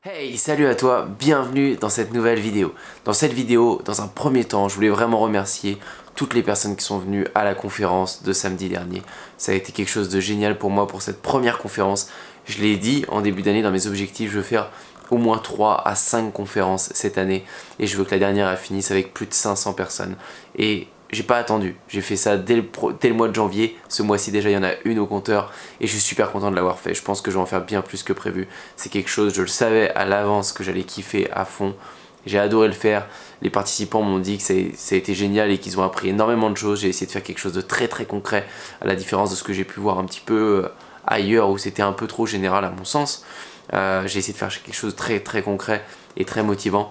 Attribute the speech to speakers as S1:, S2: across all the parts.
S1: Hey, salut à toi, bienvenue dans cette nouvelle vidéo. Dans cette vidéo, dans un premier temps, je voulais vraiment remercier toutes les personnes qui sont venues à la conférence de samedi dernier. Ça a été quelque chose de génial pour moi pour cette première conférence. Je l'ai dit en début d'année dans mes objectifs, je veux faire au moins 3 à 5 conférences cette année. Et je veux que la dernière elle finisse avec plus de 500 personnes. Et j'ai pas attendu, j'ai fait ça dès le mois de janvier. Ce mois-ci déjà il y en a une au compteur et je suis super content de l'avoir fait. Je pense que je vais en faire bien plus que prévu. C'est quelque chose, je le savais à l'avance que j'allais kiffer à fond. J'ai adoré le faire. Les participants m'ont dit que ça a été génial et qu'ils ont appris énormément de choses. J'ai essayé de faire quelque chose de très concret, à la différence de ce que j'ai pu voir un petit peu ailleurs où c'était un peu trop général à mon sens. J'ai essayé de faire quelque chose de très concret et très motivant.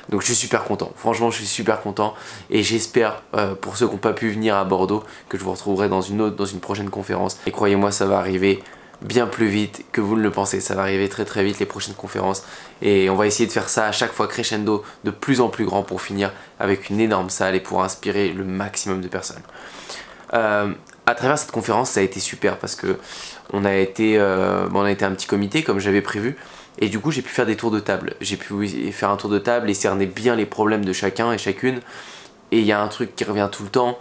S1: Donc je suis super content, franchement je suis super content et j'espère pour ceux qui n'ont pas pu venir à Bordeaux que je vous retrouverai dans une prochaine conférence. Et croyez-moi, ça va arriver bien plus vite que vous ne le pensez, ça va arriver très vite les prochaines conférences et on va essayer de faire ça à chaque fois crescendo de plus en plus grand pour finir avec une énorme salle et pour inspirer le maximum de personnes. À travers cette conférence ça a été super parce que on a été un petit comité comme j'avais prévu. Et du coup j'ai pu faire des tours de table, j'ai pu faire un tour de table et cerner bien les problèmes de chacun et chacune. Et il y a un truc qui revient tout le temps,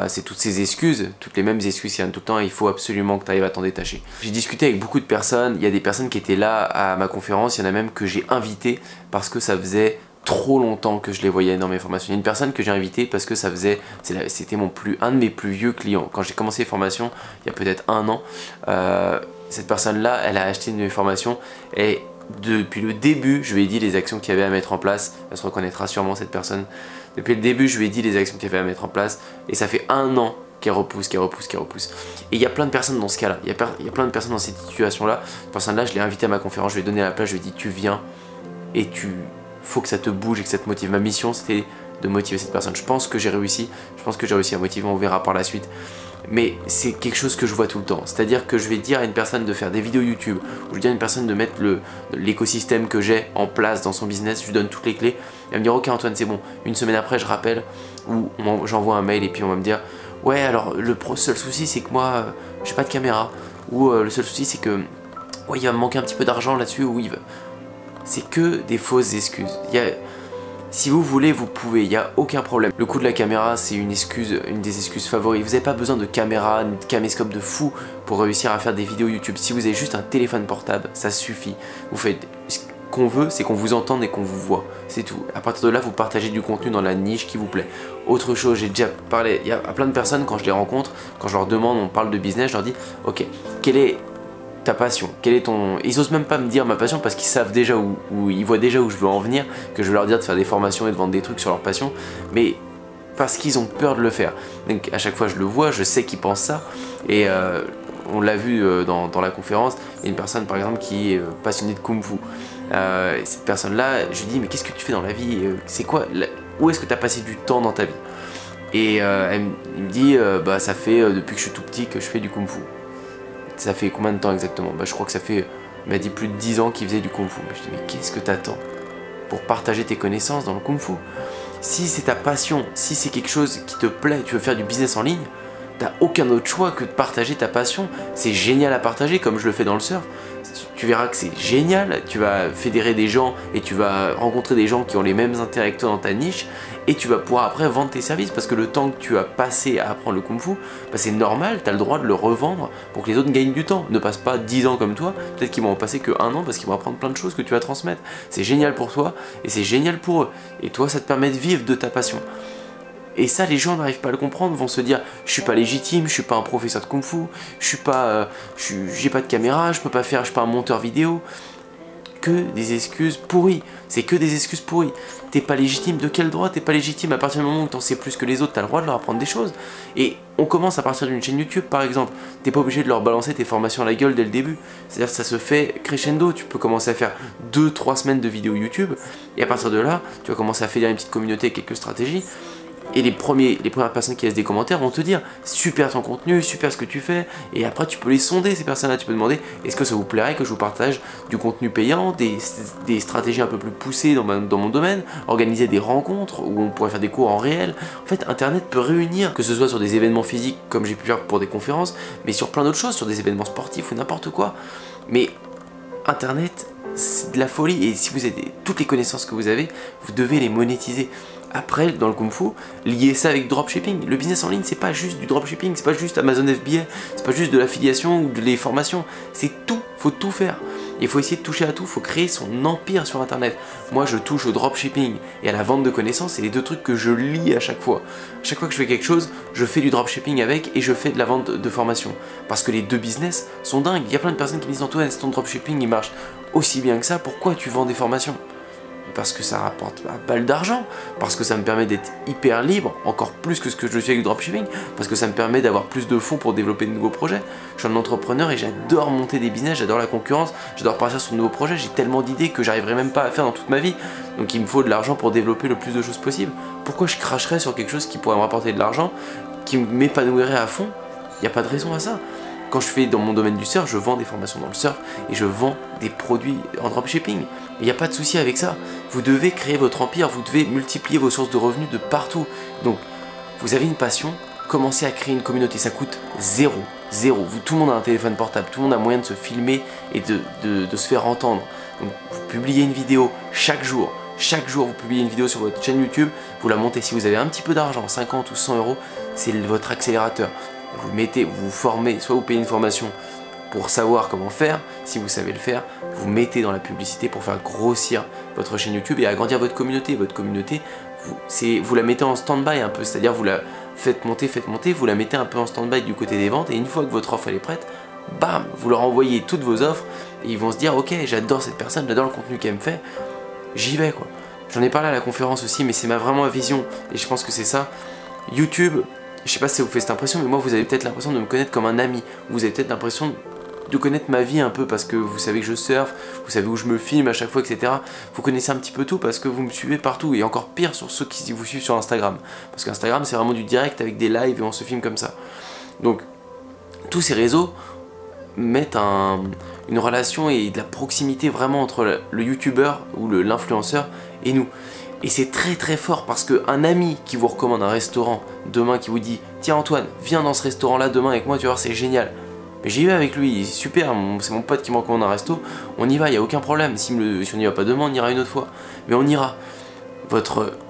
S1: c'est toutes ces excuses, toutes les mêmes excuses qui reviennent tout le temps et il faut absolument que tu arrives à t'en détacher. J'ai discuté avec beaucoup de personnes, il y a des personnes qui étaient là à ma conférence, il y en a même que j'ai invité parce que ça faisait trop longtemps que je les voyais dans mes formations. Il y a une personne que j'ai invitée parce que c'était un de mes plus vieux clients. Quand j'ai commencé les formations, il y a peut-être un an, cette personne-là, elle a acheté une de mes formations et depuis le début, je lui ai dit les actions qu'il y avait à mettre en place. Elle se reconnaîtra sûrement cette personne. Depuis le début, je lui ai dit les actions qu'il y avait à mettre en place et ça fait un an qu'elle repousse. Et il y a plein de personnes dans ce cas-là. Il y a plein de personnes dans cette situation-là. Cette personne-là, je l'ai invitée à ma conférence, je lui ai donné la place, je lui ai dit tu viens et faut que ça te bouge et que ça te motive. Ma mission, c'était de motiver cette personne. Je pense que j'ai réussi. À motiver, on verra par la suite. Mais c'est quelque chose que je vois tout le temps. C'est-à-dire que je vais dire à une personne de faire des vidéos YouTube, ou je vais dire à une personne de mettre l'écosystème que j'ai en place dans son business, je lui donne toutes les clés. Elle va me dire ok Antoine c'est bon. Une semaine après je rappelle, ou j'envoie un mail et puis on va me dire ouais alors le seul souci c'est que moi j'ai pas de caméra. Ou le seul souci c'est que ouais, il va me manquer un petit peu d'argent là-dessus. C'est que des fausses excuses. Si vous voulez, vous pouvez, il n'y a aucun problème. Le coût de la caméra, c'est une des excuses favorites. Vous n'avez pas besoin de caméra, ni de caméscope de fou pour réussir à faire des vidéos YouTube. Si vous avez juste un téléphone portable, ça suffit. Vous faites ce qu'on veut, c'est qu'on vous entende et qu'on vous voit. C'est tout. À partir de là, vous partagez du contenu dans la niche qui vous plaît. Autre chose, j'ai déjà parlé, il y a plein de personnes quand je les rencontre, quand je leur demande, on parle de business, je leur dis, ok, quelle est ta passion, Ils osent même pas me dire ma passion parce qu'ils savent déjà où ils voient déjà où je veux en venir, que je veux leur dire de faire des formations et de vendre des trucs sur leur passion, mais parce qu'ils ont peur de le faire. Donc à chaque fois je le vois, je sais qu'ils pensent ça, et on l'a vu dans la conférence, il y a une personne par exemple qui est passionnée de Kung Fu. Cette personne-là, je lui dis mais qu'est-ce que tu fais dans la vie, c'est quoi, où est-ce que tu as passé du temps dans ta vie? Et il me dit bah ça fait depuis que je suis tout petit que je fais du Kung Fu. Ça fait combien de temps exactement? Bah je crois que ça fait, il m'a dit plus de 10 ans qu'il faisait du Kung Fu. Je dis mais qu'est-ce que t'attends pour partager tes connaissances dans le Kung Fu? Si c'est ta passion, si c'est quelque chose qui te plaît, tu veux faire du business en ligne, t'as aucun autre choix que de partager ta passion. C'est génial à partager comme je le fais dans le surf. Tu verras que c'est génial, tu vas fédérer des gens et tu vas rencontrer des gens qui ont les mêmes intérêts que toi dans ta niche et tu vas pouvoir après vendre tes services parce que le temps que tu as passé à apprendre le Kung Fu, bah c'est normal, tu as le droit de le revendre pour que les autres gagnent du temps. Ne passe pas 10 ans comme toi, peut-être qu'ils vont en passer que 1 an parce qu'ils vont apprendre plein de choses que tu vas transmettre. C'est génial pour toi et c'est génial pour eux. Et toi, ça te permet de vivre de ta passion. Et ça, les gens n'arrivent pas à le comprendre, vont se dire je suis pas légitime, je suis pas un professeur de Kung Fu, j'ai pas de caméra, je suis pas un monteur vidéo. Que des excuses pourries, c'est que des excuses pourries. T'es pas légitime, de quel droit t'es pas légitime? À partir du moment où t'en sais plus que les autres, t'as le droit de leur apprendre des choses. Et on commence à partir d'une chaîne YouTube par exemple, t'es pas obligé de leur balancer tes formations à la gueule dès le début. C'est-à-dire que ça se fait crescendo, tu peux commencer à faire 2-3 semaines de vidéos YouTube, et à partir de là, tu vas commencer à fédérer une petite communauté avec quelques stratégies. Et les premières personnes qui laissent des commentaires vont te dire super ton contenu, super ce que tu fais. Et après tu peux les sonder ces personnes-là, tu peux demander est-ce que ça vous plairait que je vous partage du contenu payant, des stratégies un peu plus poussées dans mon domaine, organiser des rencontres où on pourrait faire des cours en réel. En fait internet peut réunir, que ce soit sur des événements physiques comme j'ai pu faire pour des conférences, mais sur plein d'autres choses, sur des événements sportifs ou n'importe quoi. Mais Internet, c'est de la folie. Et si vous avez toutes les connaissances que vous avez, vous devez les monétiser. Après, dans le Kung Fu, lier ça avec du dropshipping. Le business en ligne, c'est pas juste du dropshipping, c'est pas juste Amazon FBA, c'est pas juste de l'affiliation ou des formations. C'est tout, faut tout faire. Il faut essayer de toucher à tout, il faut créer son empire sur Internet. Moi, je touche au dropshipping et à la vente de connaissances, c'est les deux trucs que je lis à chaque fois. À chaque fois que je fais quelque chose, je fais du dropshipping avec et je fais de la vente de formation. Parce que les deux business sont dingues. Il y a plein de personnes qui me disent Antoine, si ton dropshipping il marche aussi bien que ça, pourquoi tu vends des formations ? Parce que ça rapporte un balle d'argent, parce que ça me permet d'être hyper libre, encore plus que ce que je suis avec le dropshipping, parce que ça me permet d'avoir plus de fonds pour développer de nouveaux projets. Je suis un entrepreneur et j'adore monter des business, j'adore la concurrence, j'adore partir sur de nouveaux projets, j'ai tellement d'idées que j'arriverai même pas à faire dans toute ma vie. Donc il me faut de l'argent pour développer le plus de choses possible. Pourquoi je cracherais sur quelque chose qui pourrait me rapporter de l'argent, qui m'épanouirait à fond? Il n'y a pas de raison à ça. Quand je fais dans mon domaine du surf, je vends des formations dans le surf et je vends des produits en dropshipping. Il n'y a pas de souci avec ça. Vous devez créer votre empire, vous devez multiplier vos sources de revenus de partout. Donc, vous avez une passion, commencez à créer une communauté. Ça coûte zéro. Tout le monde a un téléphone portable, tout le monde a moyen de se filmer et de se faire entendre. Donc, vous publiez une vidéo chaque jour. Chaque jour, vous publiez une vidéo sur votre chaîne YouTube, vous la montez. Si vous avez un petit peu d'argent, 50 ou 100 euros, c'est votre accélérateur. Vous vous formez, soit vous payez une formation pour savoir comment faire, si vous savez le faire, vous mettez dans la publicité pour faire grossir votre chaîne YouTube et agrandir votre communauté. Votre communauté, vous la mettez en stand-by un peu, c'est-à-dire vous la faites monter, vous la mettez un peu en stand-by du côté des ventes et une fois que votre offre elle est prête, bam, vous leur envoyez toutes vos offres et ils vont se dire ok, j'adore cette personne, j'adore le contenu qu'elle me fait, j'y vais quoi. J'en ai parlé à la conférence aussi, mais c'est vraiment ma vision et je pense que c'est ça. YouTube, je sais pas si ça vous fait cette impression, mais moi vous avez peut-être l'impression de me connaître comme un ami. Vous avez peut-être l'impression de connaître ma vie un peu parce que vous savez que je surfe, vous savez où je me filme à chaque fois, etc. Vous connaissez un petit peu tout parce que vous me suivez partout et encore pire sur ceux qui vous suivent sur Instagram. Parce qu'Instagram c'est vraiment du direct avec des lives et on se filme comme ça. Donc tous ces réseaux mettent une relation et de la proximité vraiment entre le youtubeur ou l'influenceur et nous. Et c'est très fort parce qu'un ami qui vous recommande un restaurant demain, qui vous dit tiens Antoine, viens dans ce restaurant là demain avec moi, tu vas voir c'est génial. Mais j'y vais avec lui, il est super, c'est mon pote qui me recommande un resto, on y va, il n'y a aucun problème. Si on n'y va pas demain, on ira une autre fois. Mais on ira.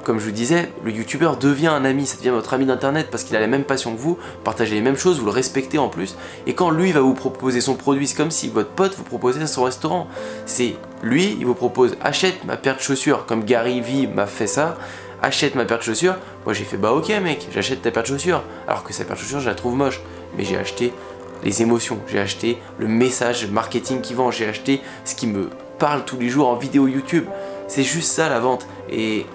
S1: Comme je vous disais, le youtubeur devient un ami, ça devient votre ami d'internet parce qu'il a la même passion que vous, partagez les mêmes choses, vous le respectez en plus. Et quand lui va vous proposer son produit, c'est comme si votre pote vous proposait son restaurant. C'est lui, il vous propose achète ma paire de chaussures, comme Gary Vee m'a fait ça, achète ma paire de chaussures. Moi j'ai fait bah ok mec, j'achète ta paire de chaussures. Alors que sa paire de chaussures je la trouve moche, mais j'ai acheté les émotions, j'ai acheté le message marketing qui vend, j'ai acheté ce qui me parle tous les jours en vidéo YouTube. C'est juste ça la vente. Et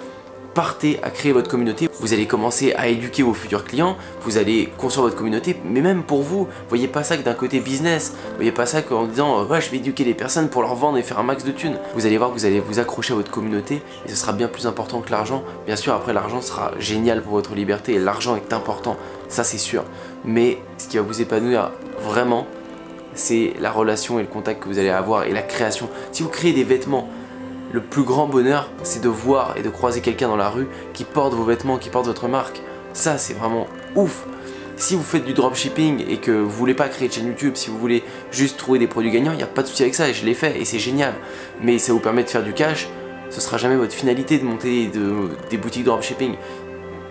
S1: partez à créer votre communauté. Vous allez commencer à éduquer vos futurs clients, vous allez construire votre communauté, mais même pour vous, voyez pas ça que d'un côté business, voyez pas ça qu'en disant ouais je vais éduquer les personnes pour leur vendre et faire un max de thunes. Vous allez voir que vous allez vous accrocher à votre communauté et ce sera bien plus important que l'argent. Bien sûr après l'argent sera génial pour votre liberté et l'argent est important, ça c'est sûr. Mais ce qui va vous épanouir vraiment, c'est la relation et le contact que vous allez avoir et la création. Si vous créez des vêtements, le plus grand bonheur, c'est de voir et de croiser quelqu'un dans la rue qui porte vos vêtements, qui porte votre marque. Ça, c'est vraiment ouf. Si vous faites du dropshipping et que vous voulez pas créer de chaîne YouTube, si vous voulez juste trouver des produits gagnants, il n'y a pas de souci avec ça et je l'ai fait et c'est génial. Mais ça vous permet de faire du cash, ce sera jamais votre finalité de monter des boutiques dropshipping.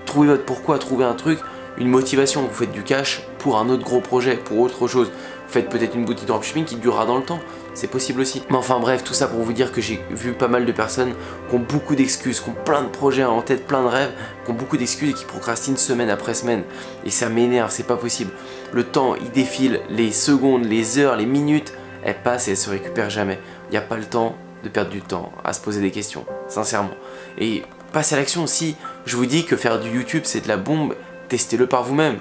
S1: Trouvez votre pourquoi, trouvez un truc, une motivation. Vous faites du cash pour un autre gros projet, pour autre chose. Vous faites peut-être une boutique dropshipping qui durera dans le temps. C'est possible aussi. Mais enfin bref, tout ça pour vous dire que j'ai vu pas mal de personnes qui ont beaucoup d'excuses, qui ont plein de projets en tête, plein de rêves, qui ont beaucoup d'excuses et qui procrastinent semaine après semaine. Et ça m'énerve, c'est pas possible. Le temps, il défile, les secondes, les heures, les minutes, elles passent et elles se récupèrent jamais. Il n'y a pas le temps de perdre du temps à se poser des questions, sincèrement. Et passez à l'action aussi. Je vous dis que faire du YouTube, c'est de la bombe. Testez-le par vous-même.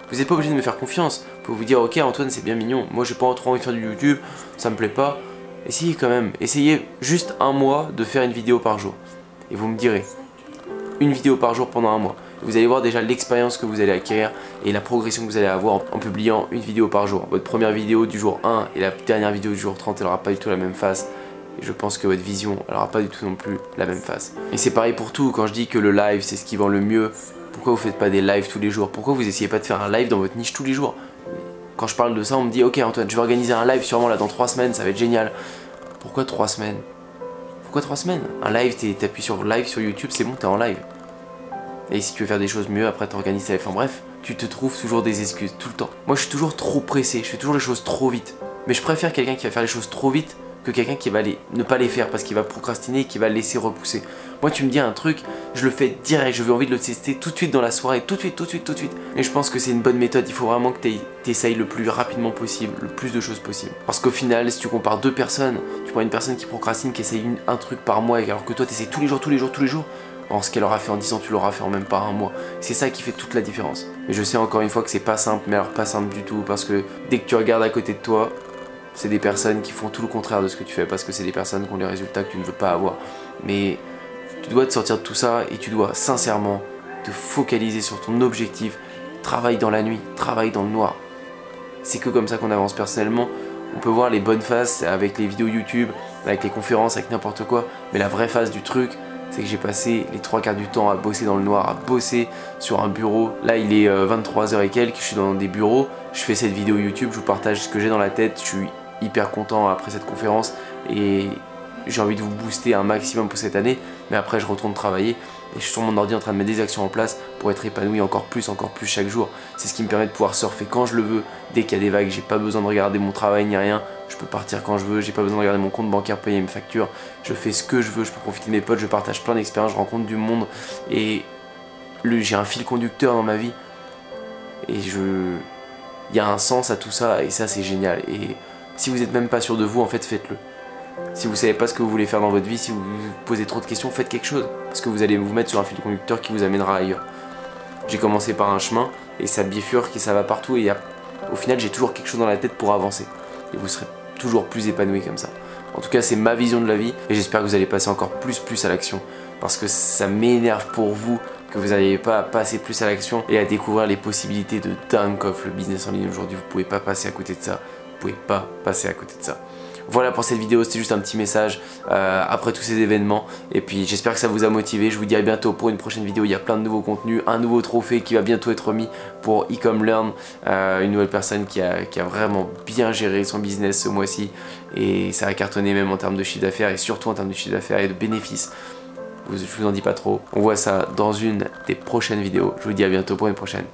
S1: Vous n'êtes pas obligé de me faire confiance. Vous pouvez vous dire, ok Antoine c'est bien mignon, moi j'ai pas trop envie de faire du YouTube, ça me plaît pas. Essayez quand même, essayez juste un mois de faire une vidéo par jour. Et vous me direz, une vidéo par jour pendant un mois. Vous allez voir déjà l'expérience que vous allez acquérir et la progression que vous allez avoir en publiant une vidéo par jour. Votre première vidéo du jour 1 et la dernière vidéo du jour 30, elle n'aura pas du tout la même face. Et je pense que votre vision, elle n'aura pas du tout non plus la même face. Et c'est pareil pour tout, quand je dis que le live c'est ce qui vend le mieux, pourquoi vous faites pas des lives tous les jours? Pourquoi vous essayez pas de faire un live dans votre niche tous les jours? Quand je parle de ça, on me dit ok Antoine, je vais organiser un live sûrement là dans 3 semaines, ça va être génial. Pourquoi 3 semaines? Pourquoi 3 semaines? Un live, t'appuies sur live sur YouTube, c'est bon, t'es en live. Et si tu veux faire des choses mieux, après t'organises ta live. Enfin bref, tu te trouves toujours des excuses, tout le temps. Moi je suis toujours trop pressé, je fais toujours les choses trop vite. Mais je préfère quelqu'un qui va faire les choses trop vite que quelqu'un qui va ne pas les faire parce qu'il va procrastiner et qui va laisser repousser. Moi tu me dis un truc, je le fais direct, je veux envie de le tester tout de suite dans la soirée, tout de suite. Et je pense que c'est une bonne méthode, il faut vraiment que t'essayes le plus rapidement possible, le plus de choses possible. Parce qu'au final, si tu compares deux personnes, tu prends une personne qui procrastine, qui essaye un truc par mois, alors que toi t'essayes tous les jours, en ce qu'elle aura fait en 10 ans, tu l'auras fait en même pas un mois. C'est ça qui fait toute la différence. Mais je sais encore une fois que c'est pas simple, mais alors pas simple du tout, parce que dès que tu regardes à côté de toi, c'est des personnes qui font tout le contraire de ce que tu fais, parce que c'est des personnes qui ont les résultats que tu ne veux pas avoir. Mais tu dois te sortir de tout ça et tu dois sincèrement te focaliser sur ton objectif. Travaille dans la nuit, travaille dans le noir. C'est que comme ça qu'on avance personnellement. On peut voir les bonnes phases avec les vidéos YouTube, avec les conférences, avec n'importe quoi, mais la vraie phase du truc, c'est que j'ai passé les 3/4 du temps à bosser dans le noir, à bosser sur un bureau. Là il est 23 h et quelques, je suis dans des bureaux, je fais cette vidéo YouTube, je vous partage ce que j'ai dans la tête, je suis hyper content après cette conférence et j'ai envie de vous booster un maximum pour cette année, mais après je retourne travailler et je suis sur mon ordi en train de mettre des actions en place pour être épanoui encore plus chaque jour. C'est ce qui me permet de pouvoir surfer quand je le veux, dès qu'il y a des vagues, j'ai pas besoin de regarder mon travail ni rien, je peux partir quand je veux, j'ai pas besoin de regarder mon compte bancaire, payer mes factures, je fais ce que je veux, je peux profiter de mes potes, je partage plein d'expériences, je rencontre du monde et j'ai un fil conducteur dans ma vie et il y a un sens à tout ça et ça c'est génial. Et si vous n'êtes même pas sûr de vous, en fait faites-le. Si vous savez pas ce que vous voulez faire dans votre vie, si vous vous posez trop de questions, faites quelque chose. Parce que vous allez vous mettre sur un fil conducteur qui vous amènera ailleurs. J'ai commencé par un chemin et ça bifurque et ça va partout et au final j'ai toujours quelque chose dans la tête pour avancer. Et vous serez toujours plus épanoui comme ça. En tout cas c'est ma vision de la vie et j'espère que vous allez passer encore plus à l'action. Parce que ça m'énerve pour vous que vous n'arrivez pas à passer plus à l'action et à découvrir les possibilités de dingue qu'offre le business en ligne aujourd'hui. Vous pouvez pas passer à côté de ça. Vous pouvez pas passer à côté de ça. Voilà pour cette vidéo, c'était juste un petit message après tous ces événements. Et puis j'espère que ça vous a motivé. Je vous dis à bientôt pour une prochaine vidéo. Il y a plein de nouveaux contenus, un nouveau trophée qui va bientôt être remis pour Ecom Learn, une nouvelle personne qui a vraiment bien géré son business ce mois-ci. Et ça a cartonné même en termes de chiffre d'affaires et surtout en termes de chiffre d'affaires et de bénéfices. Je vous en dis pas trop. On voit ça dans une des prochaines vidéos. Je vous dis à bientôt pour une prochaine.